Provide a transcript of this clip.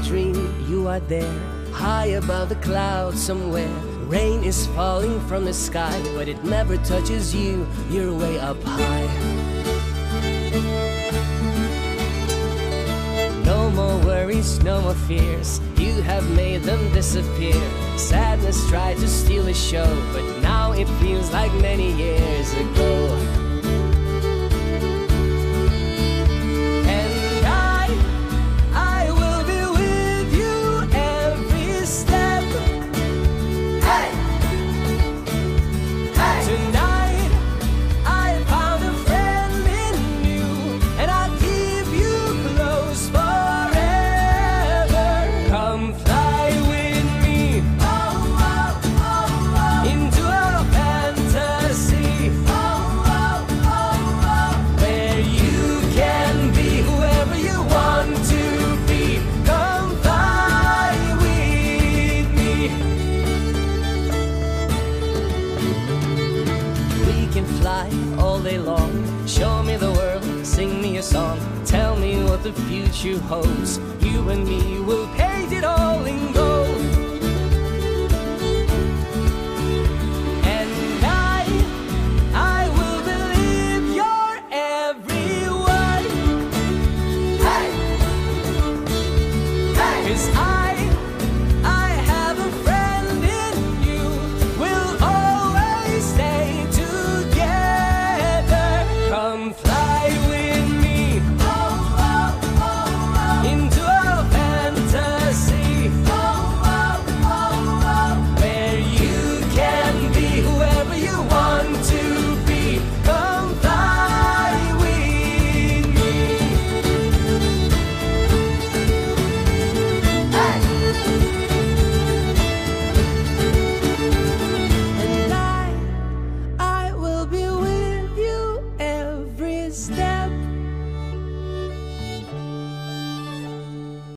dream you are there, high above the clouds somewhere. Rain is falling from the sky, but it never touches you, you're way up high. No more worries, no more fears, you have made them disappear. Sadness tried to steal the show, but now it feels like many years ago. All day long, show me the world, sing me a song, tell me what the future holds. You and me will paint it all in gold. And I will believe your every word. Hey, hey, 'cause